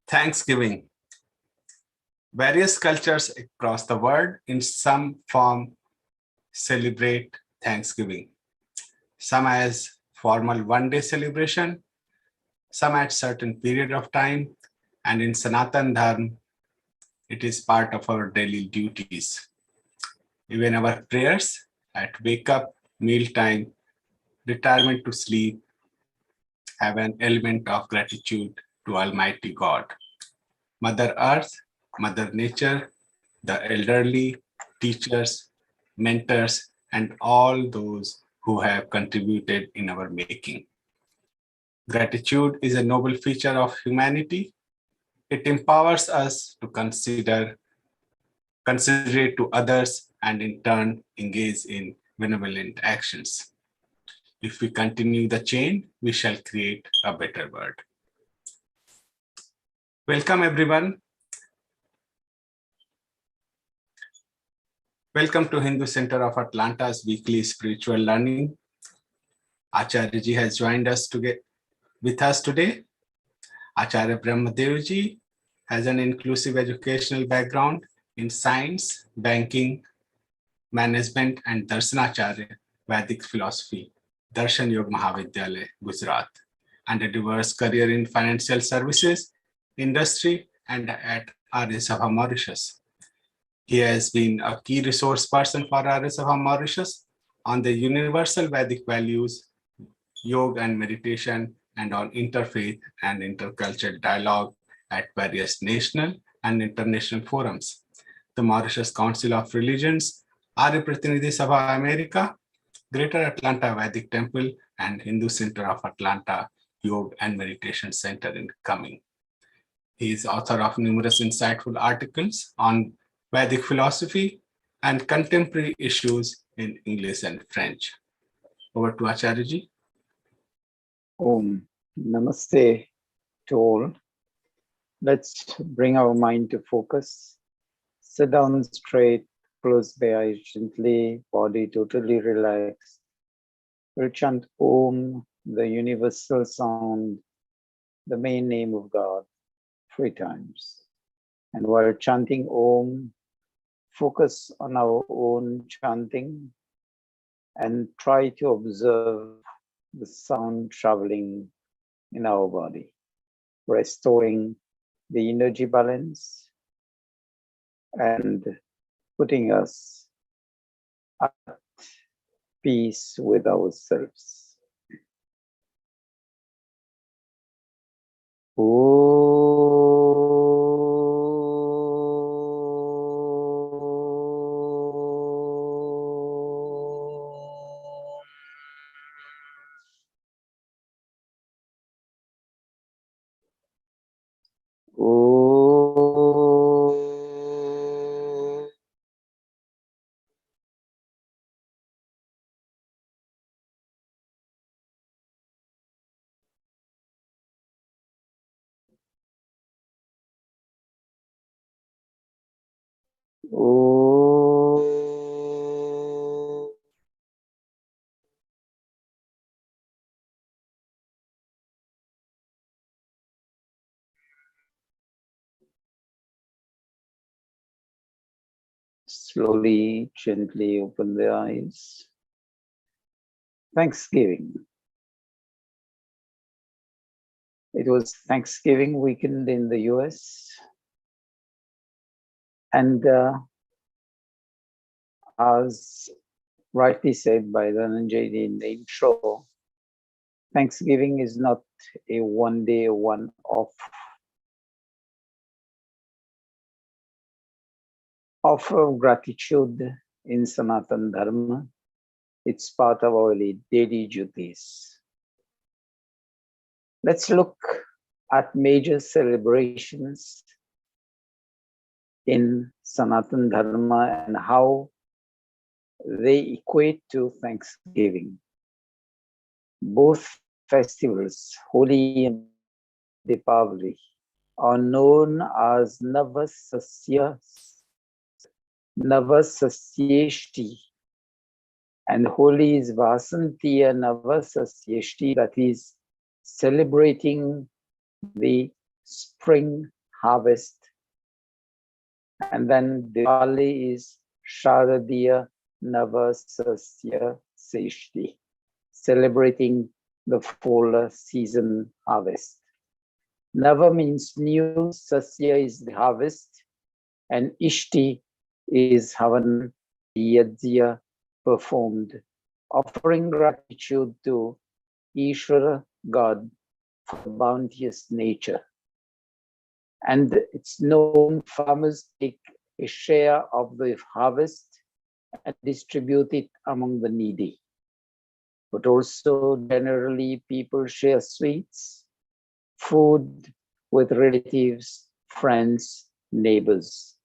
Thanksgiving. Various cultures across the world in some form celebrate Thanksgiving. Some as formal one-day celebration, some at certain period of time, and in Sanatan Dharm, it is part of our daily duties. Even our prayers at wake up, mealtime, retirement to sleep have an element of gratitude to Almighty God. Mother Earth, Mother Nature, the elderly, teachers, mentors, and all those who have contributed in our making. Gratitude is a noble feature of humanity. It empowers us to considerate to others, and in turn engage in benevolent actions. If we continue the chain, we shall create a better world. Welcome everyone. Welcome to Hindu Center of Atlanta's weekly spiritual learning. Acharya Ji has joined us with us today. Acharya Brahmadev Ji has an inclusive educational background in science, banking, management, and Darshanacharya, Vedic philosophy, Darshan Yoga Mahavidyalaya, Gujarat, and a diverse career in financial services, industry, and at Arya Sabha Mauritius. He has been a key resource person for Arya Sabha Mauritius on the universal Vedic values, yoga and meditation, and on interfaith and intercultural dialogue at various national and international forums. The Mauritius Council of Religions, Arya Pratinidhi Sabha America, Greater Atlanta Vedic Temple, and Hindu Center of Atlanta Yoga and Meditation Center in Coming. He is author of numerous insightful articles on Vedic philosophy and contemporary issues in English and French. Over to Acharya Ji. Om. Namaste to all. Let's bring our mind to focus. Sit down straight, close the eyes gently, body totally relaxed. We'll chant Om, the universal sound, the main name of God, 3 times. And while chanting Om, focus on our own chanting and try to observe the sound traveling in our body, restoring the energy balance and putting us at peace with ourselves. Slowly, gently open the eyes. Thanksgiving. It was Thanksgiving weekend in the US. And as rightly said by Dhananjay in the intro, Thanksgiving is not a one-day, one-off offer of gratitude in Sanatan Dharma. It's part of our daily duties. Let's look at major celebrations in Sanatan Dharma and how they equate to Thanksgiving. Both festivals, Holi and Deepavali, are known as Navasasyeshti, and Holi is Vasantiya Navasasyeshti, that is celebrating the spring harvest. And then Diwali is Sharadiya Navasasya Seshti, celebrating the fall season harvest. Nava means new, Sasya is the harvest, and Ishti is Havan, Yajya performed, offering gratitude to Ishvara, God, for the bounteous nature. And it's known farmers take a share of the harvest and distribute it among the needy. But also generally people share sweets, food with relatives, friends, neighbors,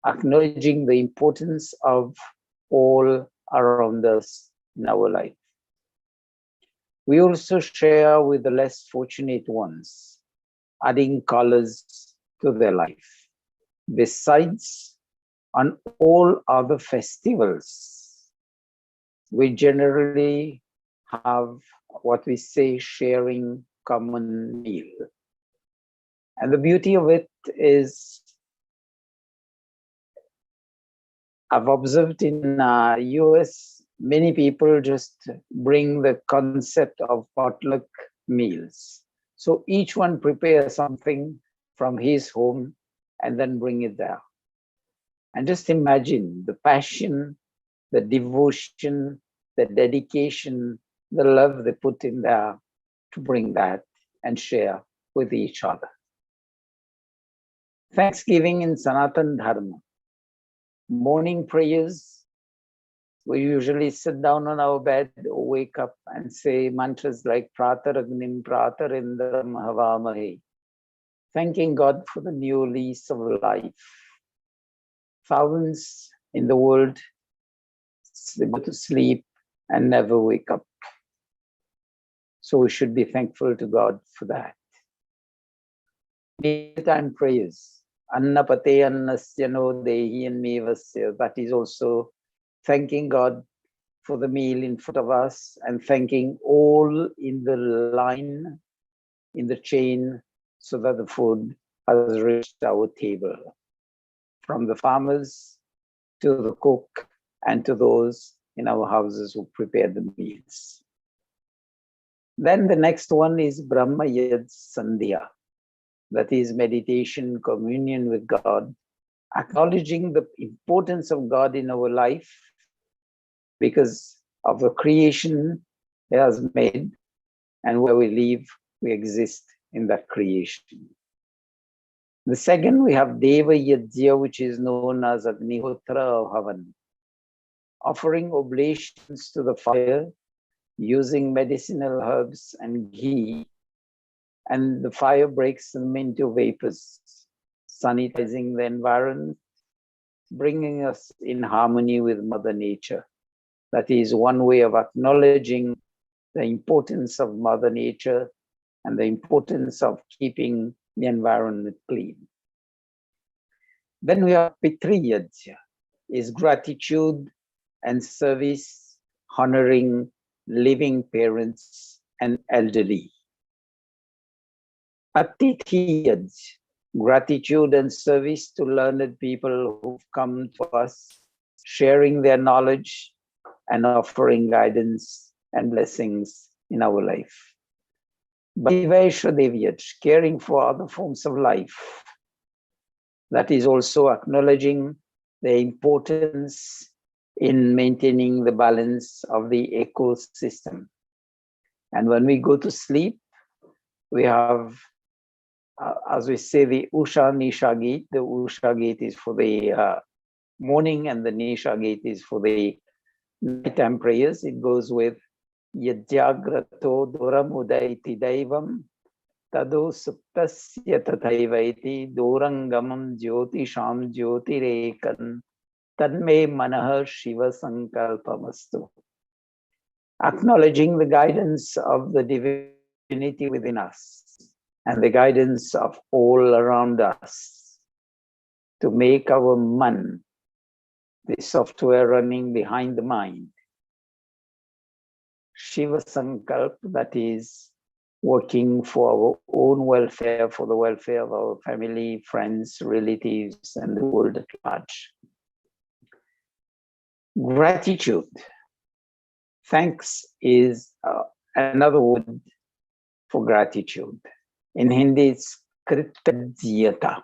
acknowledging the importance of all around us in our life. We also share with the less fortunate ones, adding colors to their life. Besides, on all other festivals, we generally have what we say sharing common meal. And the beauty of it is, I've observed in US, many people just bring the concept of potluck meals. So each one prepares something from his home and then bring it there. And just imagine the passion, the devotion, the dedication, the love they put in there to bring that and share with each other. Thanksgiving in Sanatan Dharma. Morning prayers, we usually sit down on our bed or wake up and say mantras like Prataragnim Pratarindram Havamahe, thanking God for the new lease of life. Thousands in the world go to sleep and never wake up. So we should be thankful to God for that. Mealtime prayers. Annapate annasya no dehi annevasya. That is also thanking God for the meal in front of us and thanking all in the line, in the chain, so that the food has reached our table. From the farmers to the cook and to those in our houses who prepare the meals. Then the next one is Brahma Yad Sandhya. That is meditation, communion with God, acknowledging the importance of God in our life because of the creation He has made, and where we live, we exist in that creation. The second, we have Deva Yajya, which is known as Agnihotra or Havan, offering oblations to the fire using medicinal herbs and ghee, and the fire breaks them into vapors, sanitizing the environment, bringing us in harmony with Mother Nature. That is one way of acknowledging the importance of Mother Nature and the importance of keeping the environment clean. Then we have Pitri Yajya, is gratitude and service, honoring living parents and elderly. Atithi Yajya, gratitude and service to learned people who've come to us, sharing their knowledge and offering guidance and blessings in our life. Bhaivaishra Devyaj, caring for other forms of life. That is also acknowledging the importance in maintaining the balance of the ecosystem. And when we go to sleep, we have, as we say, the Usha Nisha Gate. The Usha Gate is for the morning and the Nisha Gate is for the nighttime prayers. It goes with Yajyagrato Duram Udaiti Daivam Tado Suptasya Tathaivati Durangamam Jyoti Sham Jyoti Rekan Tanme Manaha Shiva Sankalpamastu. Acknowledging the guidance of the divinity within us and the guidance of all around us to make our man, the software running behind the mind, Shiva Sankalp, that is working for our own welfare, for the welfare of our family, friends, relatives, and the world at large. Gratitude. Thanks is another word for gratitude. In Hindi, it's kritajyata.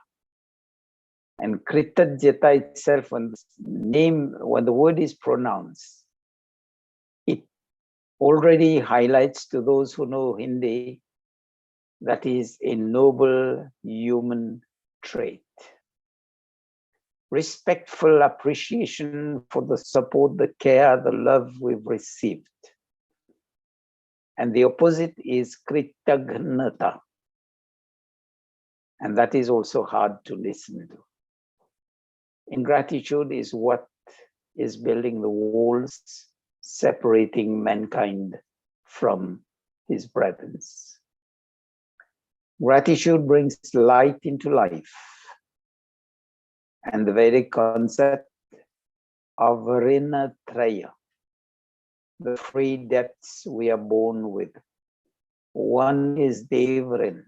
And kritajyata itself, when the word is pronounced, it already highlights to those who know Hindi that is a noble human trait. Respectful appreciation for the support, the care, the love we've received. And the opposite is kritagnata. And that is also hard to listen to. Ingratitude is what is building the walls separating mankind from his brethren. Gratitude brings light into life. And the Vedic concept of Rinatraya, the three depths we are born with. One is Devrin.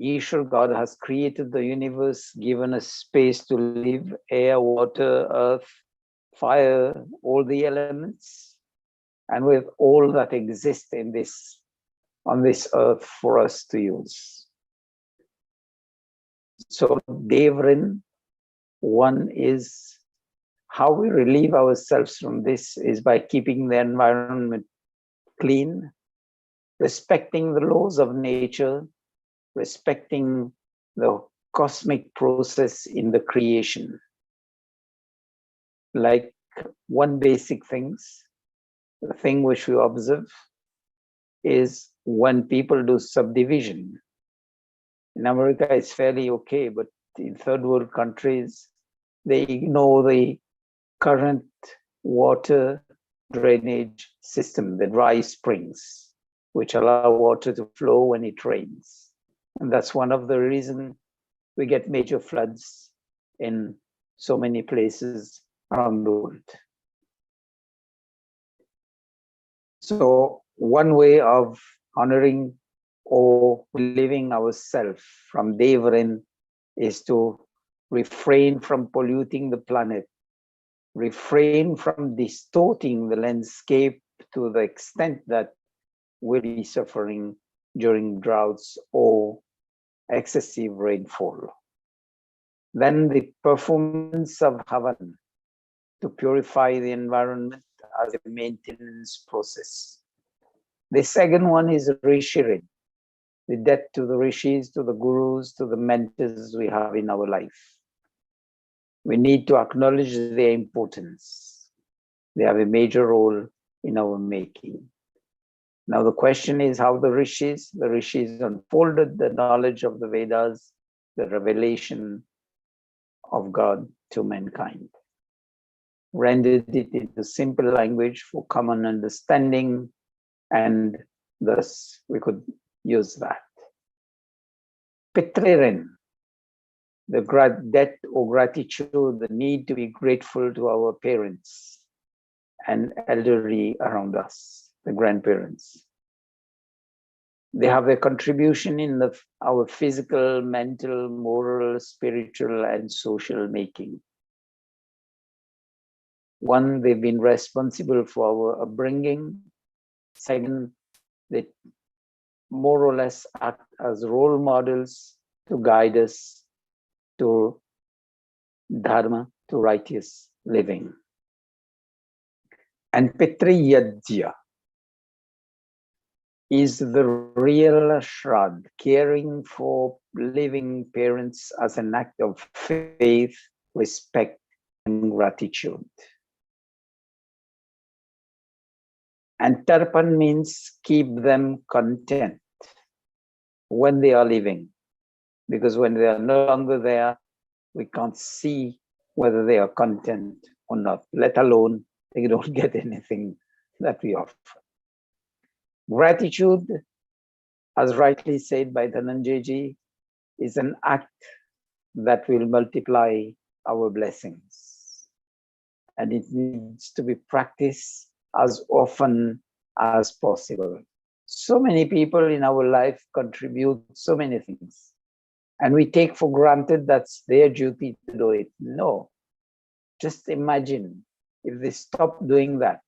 Ishwar, God has created the universe, given us space to live, air, water, earth, fire, all the elements, and with all that exists on this earth for us to use. So Devrin, one is how we relieve ourselves from this is by keeping the environment clean, respecting the laws of nature, respecting the cosmic process in the creation. Like one basic the thing which we observe is when people do subdivision. In America, it's fairly okay, but in third world countries, they ignore the current water drainage system, the dry springs, which allow water to flow when it rains. And that's one of the reasons we get major floods in so many places around the world. So one way of honoring or relieving ourselves from Devrin is to refrain from polluting the planet, refrain from distorting the landscape to the extent that we'll be suffering during droughts or excessive rainfall. Then the performance of Havan to purify the environment as a maintenance process. The second one is Rishirin, the debt to the rishis, to the gurus, to the mentors we have in our life. We need to acknowledge their importance. They have a major role in our making. Now the question is how the rishis unfolded the knowledge of the Vedas, the revelation of God to mankind, rendered it into simple language for common understanding, and thus we could use that. Pitririn, the debt or gratitude, the need to be grateful to our parents and elderly around us, the grandparents. They have a contribution in our physical, mental, moral, spiritual, and social making. One, they've been responsible for our upbringing. Second, they more or less act as role models to guide us to Dharma, to righteous living. And Pitri Yajya is the real Shrad, caring for living parents as an act of faith, respect, and gratitude. And Tarpan means keep them content when they are living, because when they are no longer there, we can't see whether they are content or not, let alone they don't get anything that we offer. Gratitude, as rightly said by Dhananjay, is an act that will multiply our blessings. And it needs to be practiced as often as possible. So many people in our life contribute so many things, and we take for granted that's their duty to do it. No, just imagine if they stop doing that,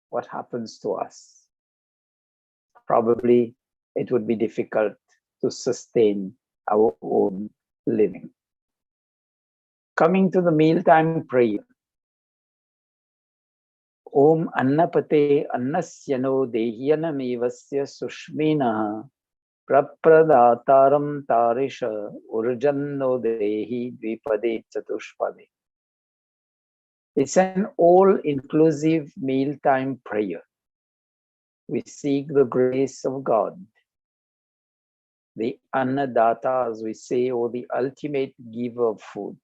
what happens to us? Probably it would be difficult to sustain our own living. Coming to the mealtime prayer. Om Annapate Annasyano Dehiyanamevasya Sushmina Prapradaataram Tarisha Urjanno Dehi Dvipade Chatushpade. It's an all-inclusive mealtime prayer. We seek the grace of God, the Annadatta, as we say, or the ultimate giver of food.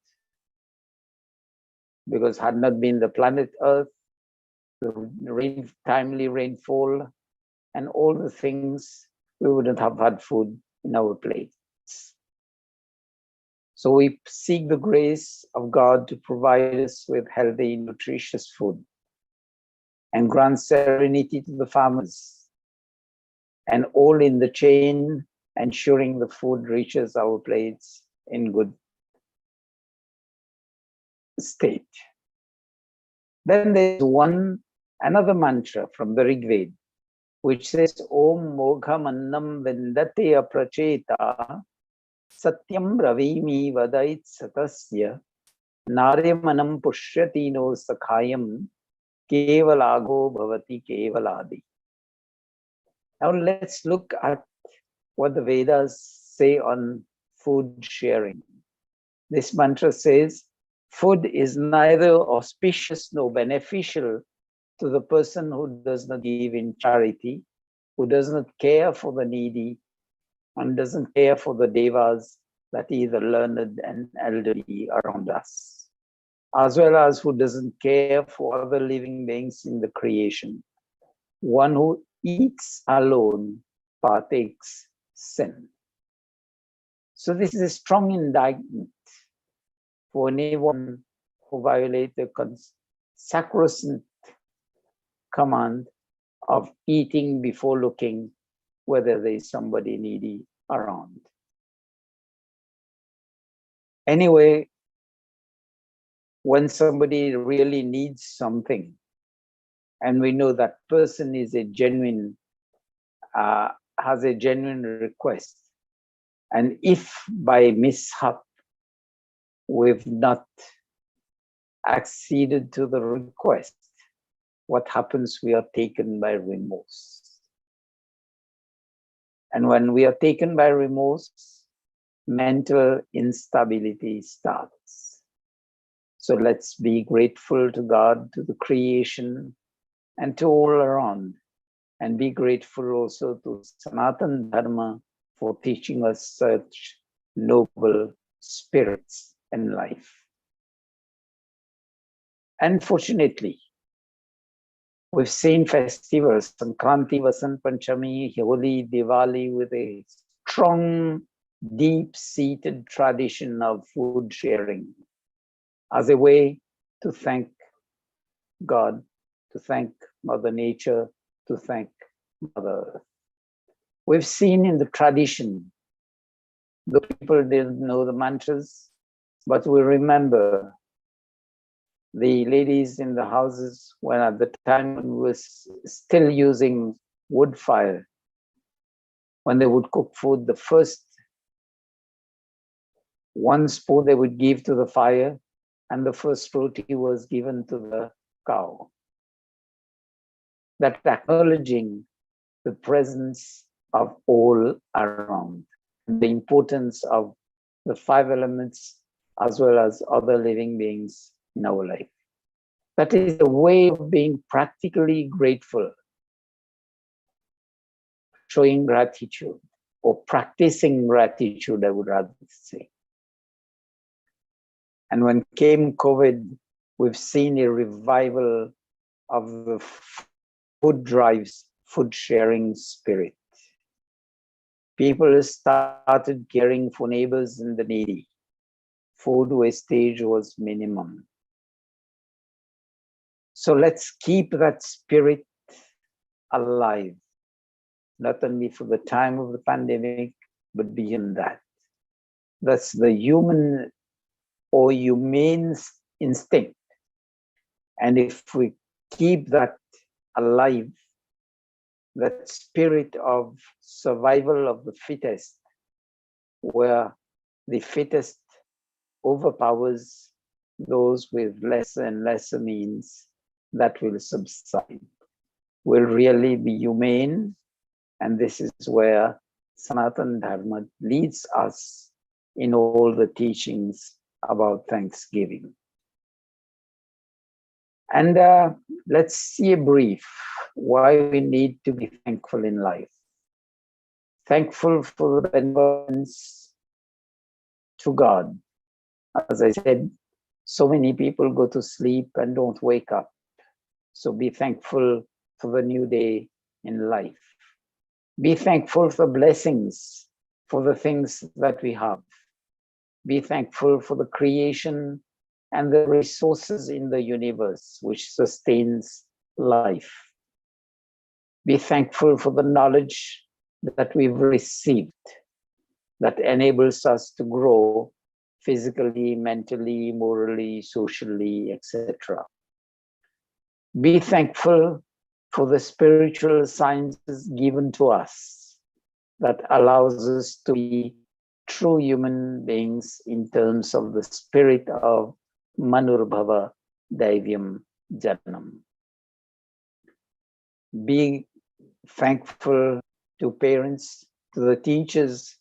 Because had not been the planet Earth, the timely rainfall, and all the things, we wouldn't have had food in our plates. So we seek the grace of God to provide us with healthy, nutritious food, and grant serenity to the farmers, and all in the chain, ensuring the food reaches our plates in good state. Then there's another mantra from the Rig Veda, which says, Om Mogham Annam Vendate Apracheta Satyam Ravimi Vadait Satasya Naryamanam Pushyatino Sakhayam Kevalago Bhavati Kevaladi. Now let's look at what the Vedas say on food sharing. This mantra says, food is neither auspicious nor beneficial to the person who does not give in charity, who does not care for the needy, and doesn't care for the devas, that is the learned and elderly around us, as well as who doesn't care for other living beings in the creation. One who eats alone partakes sin. So this is a strong indictment for anyone who violates the sacrosanct command of eating before looking whether there is somebody needy around. Anyway, when somebody really needs something, and we know that person is a genuine, has a genuine request, and if by mishap we've not acceded to the request, what happens? We are taken by remorse. And when we are taken by remorse, mental instability starts. So let's be grateful to God, to the creation, and to all around, and be grateful also to Sanatan Dharma for teaching us such noble spirits in life. Unfortunately, we've seen festivals, Sankranti, Vasant Panchami, Holi, Diwali, with a strong, deep-seated tradition of food sharing as a way to thank God, to thank Mother Nature, to thank Mother Earth. We've seen in the tradition, the people didn't know the mantras, but we remember the ladies in the houses when at the time we were still using wood fire. When they would cook food, the first one spoon they would give to the fire, and the first roti was given to the cow. That acknowledging the presence of all around, the importance of the 5 elements as well as other living beings in our life. That is a way of being practically grateful, showing gratitude, or practicing gratitude, I would rather say. And when came COVID, we've seen a revival of the food drives, food sharing spirit. People started caring for neighbors and the needy. Food wastage was minimum. So let's keep that spirit alive, not only for the time of the pandemic, but beyond that. That's the human or humane instinct. And if we keep that alive, that spirit of survival of the fittest, where the fittest overpowers those with lesser and lesser means, that will subside, will really be humane. And this is where Sanatan Dharma leads us in all the teachings about Thanksgiving. And let's see a brief why we need to be thankful in life. Thankful for the benevolence to God. As I said, so many people go to sleep and don't wake up. So be thankful for the new day in life. Be thankful for blessings, for the things that we have. Be thankful for the creation and the resources in the universe which sustains life. Be thankful for the knowledge that we've received that enables us to grow physically, mentally, morally, socially, etc. Be thankful for the spiritual sciences given to us that allows us to be true human beings in terms of the spirit of Manurbhava Daivyam Janam. Be thankful to parents, to the teachers,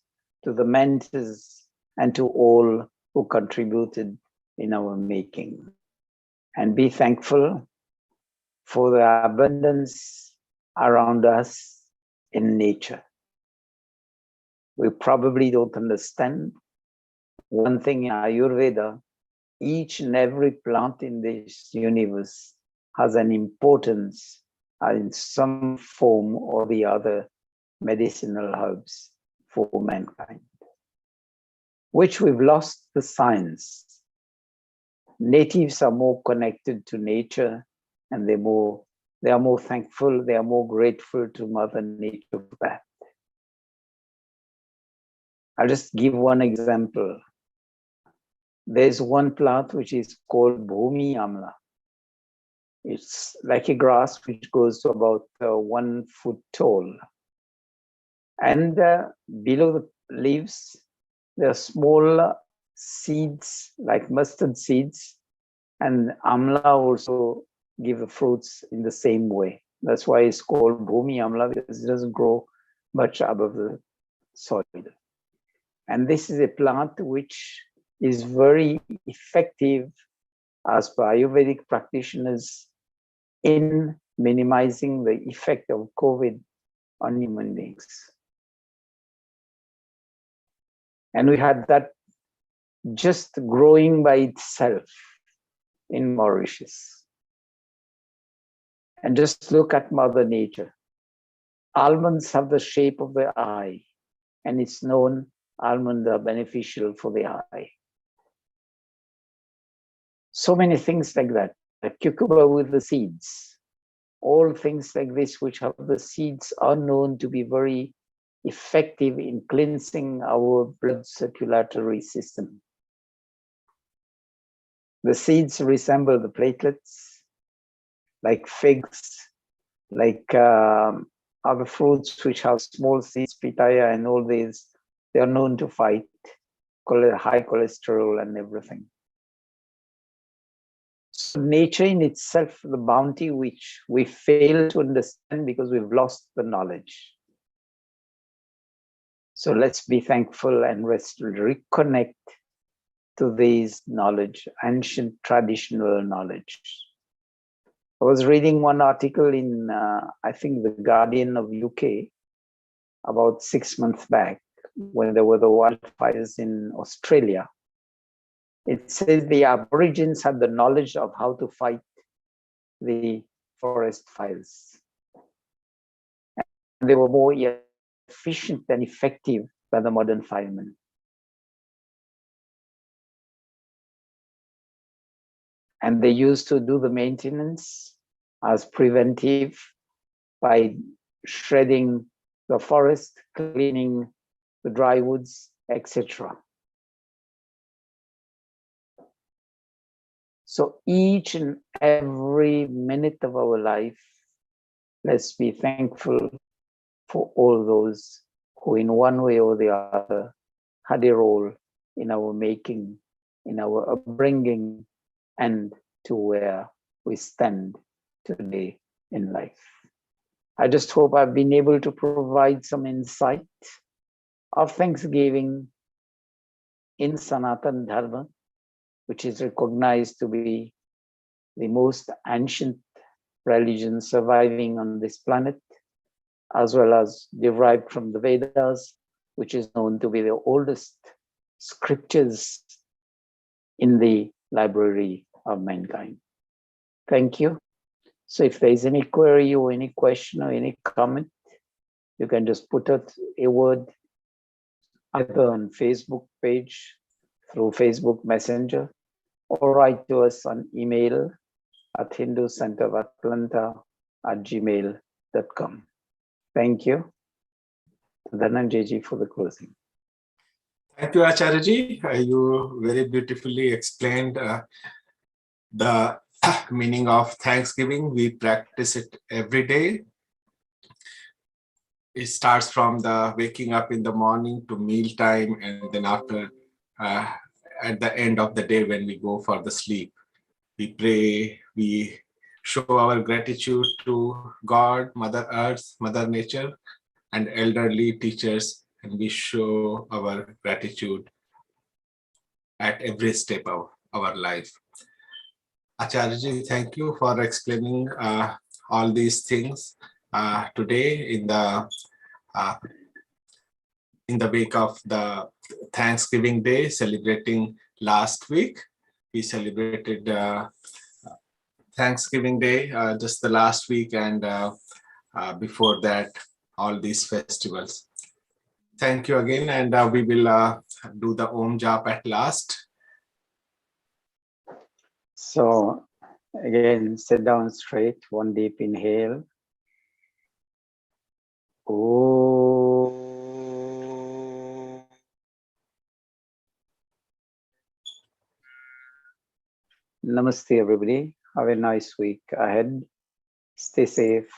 to the mentors, and to all who contributed in our making. And be thankful for the abundance around us in nature. We probably don't understand one thing in Ayurveda: each and every plant in this universe has an importance in some form or the other, medicinal herbs for mankind, which we've lost the science. Natives are more connected to nature, and they are more thankful, they are more grateful to Mother Nature for that. I'll just give one example. There's one plant which is called Bhumi Amla. It's like a grass which goes to about 1 foot tall. And below the leaves, there are small seeds like mustard seeds, and Amla also give the fruits in the same way. That's why it's called Bhumi Amla, because it doesn't grow much above the soil. And this is a plant which is very effective as per Ayurvedic practitioners in minimizing the effect of COVID on human beings. And we had that just growing by itself in Mauritius. And just look at Mother Nature. Almonds have the shape of the eye, and it's known almonds are beneficial for the eye. So many things like that. A cucumber with the seeds. All things like this which have the seeds are known to be very effective in cleansing our blood circulatory system. The seeds resemble the platelets, like figs, like other fruits which have small seeds, pitaya and all these. They are known to fight high cholesterol and everything. So nature in itself, the bounty which we fail to understand because we've lost the knowledge. So let's be thankful and reconnect to this knowledge, ancient traditional knowledge. I was reading one article in, I think, The Guardian of UK about 6 months back when there were the wildfires in Australia. It says the Aborigines had the knowledge of how to fight the forest fires. And they were more efficient and effective than the modern firemen. And they used to do the maintenance as preventive by shredding the forest, cleaning the dry woods, etc. So each and every minute of our life, let's be thankful for all those who in one way or the other had a role in our making, in our upbringing, and to where we stand today in life. I just hope I've been able to provide some insight of Thanksgiving in Sanatan Dharma, which is recognized to be the most ancient religion surviving on this planet, as well as derived from the Vedas, which is known to be the oldest scriptures in the library of mankind. Thank you. So if there's any query or any question or any comment, you can just put out a word either on Facebook page, through Facebook Messenger, or write to us on email at hinducenterofatlanta@gmail.com. Thank you. Dhananjayji for the closing. Thank you, Acharyaji. You very beautifully explained the meaning of Thanksgiving. We practice it every day. It starts from the waking up in the morning to meal time, and then after at the end of the day when we go for the sleep. We pray, we show our gratitude to God, Mother Earth, Mother Nature, and elderly teachers, and we show our gratitude at every step of our life. Acharyaji, thank you for explaining all these things today in the week of the Thanksgiving Day, celebrating last week. We celebrated Thanksgiving Day just the last week, and before that, all these festivals. Thank you again, and we will do the Om Jap at last. So again, sit down straight, one deep inhale. Om. Namaste, everybody. Have a nice week ahead. Stay safe.